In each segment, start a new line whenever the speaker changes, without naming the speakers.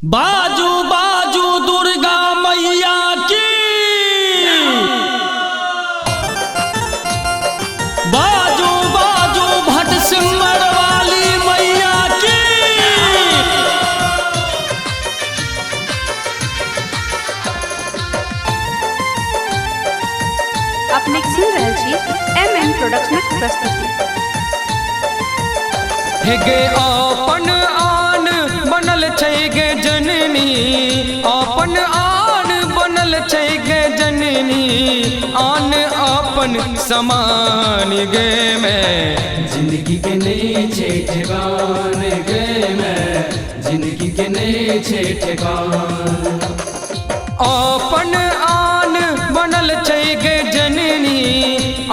बाजू बाजू दुर्गा मैया की, बाजू बाजू भटसिमर वाली मैया की।
अपने सुन रहल छी MM प्रोडक्शनक प्रस्तुति।
हे गे अपन आन बनल छै गे जननी, अपन आन बनल छै गे जननी, आन अपन समान गे मैं जिंदगी के नहीं छे ठेकान गे मैं जिंदगी के नहीं छे ठेकान। अपन आन बनल छै गे जननी,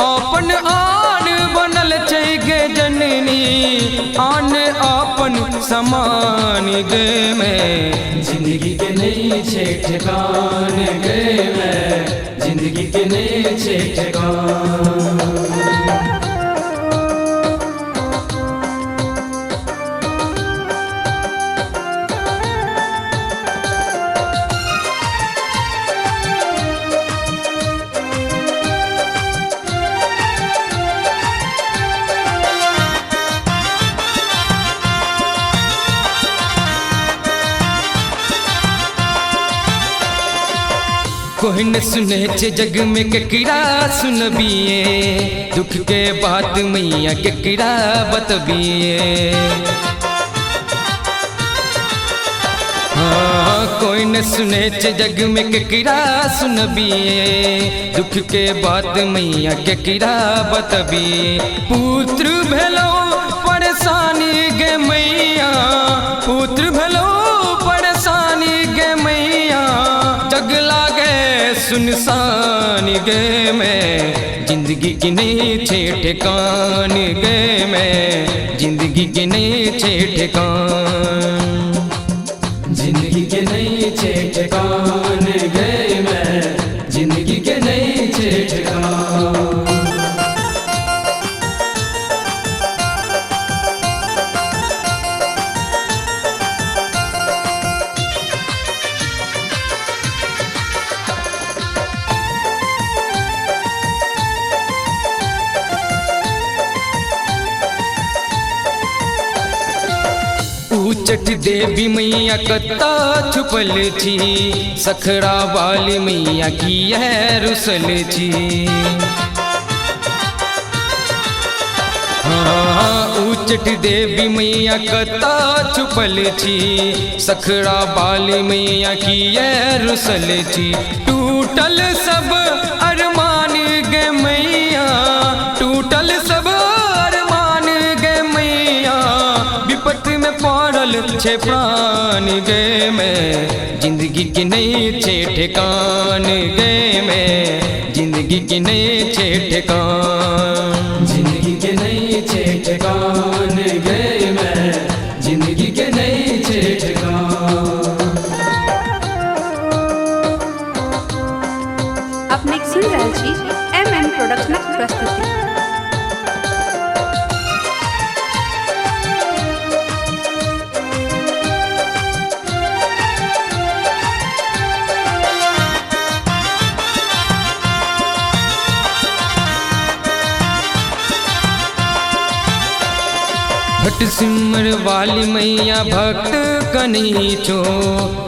अपन आन बनल छै गे जननी, आन अपन समान गे मैं जिंदगी के नहीं छे ठेकान गे मैं जिंदगी के नहीं छे ठेकान। कोई न सुने छे जग में केकरा सुनबिए, दुख के बात मैया केकरा बतबिए। हाँ कोई न सुने छे जग में केकरा सुनबिए, दुख के बात मैया केकरा बतबिए। पुत्र भेलो परेशानी गे मैया, पुत्र भेलो परेशानी गे मैया, जग लागे सुनसान गे मैं जिंदगी की नहीं छे ठेकान गे मैं जिंदगी की नहीं छे ठेकान। जिंदगी के नहीं छे ठेकान गे मैं जिंदगी के नहीं छे ठेकान। उचट देवी मैया कत्ता छुपल छी, सखरा वाली मैया की है रुसल छी। हाँ उचट देवी मैया कत्ता छुपल छी, सखरा वाली मैया की है रुसल छी। टूटल सब अरमान गे मैया, टूटल सब अरमान गे मैया, विपत में पड़ल छे प्राण गे मैं जिंदगी की नहीं छे ठेकान गे मैं जिंदगी की नहीं छे ठेकान। जिंदगी के नहीं छे ठेकान गे मैं जिंदगी के नहीं छे ठेकान।
अपने सुन रहल छी MM प्रोडक्शनक प्रस्तुति।
भटसिमर वाली मैया भक्त कनी छो,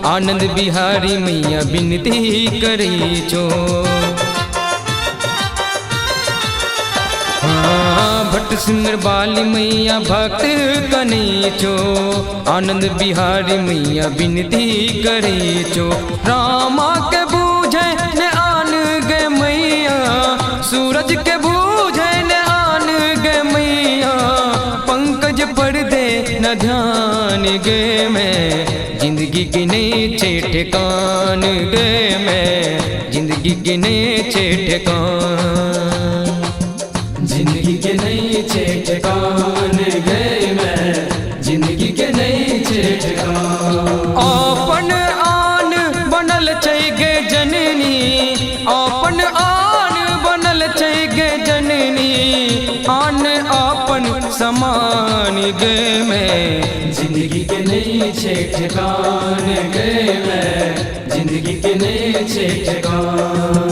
आनंद बिहारी मैया विनती करी छो। हाँ भटसिमर वाली मैया भक्त कनी छो, आनंद बिहारी मैया विनती करी छो। रामा के बूझे न आन गे मैया, सूरज के बूझे न आन गे मैया, पंकज पर दे न ध्यान गे मैं जिंदगी की नहीं छे ठेकान गे मैं जिंदगी की नहीं छे ठेकान। जिंदगी के नहीं छे ठेकान गे मैं जिंदगी के नहीं छे ठेकान। अपन आन बनल छै गे जननी, अपन आन बनल छै गे जननी, आन अपन समान गे मैं जिंदगी के नहीं छे ठिकान गए मैं जिंदगी के नए छे ठिकान।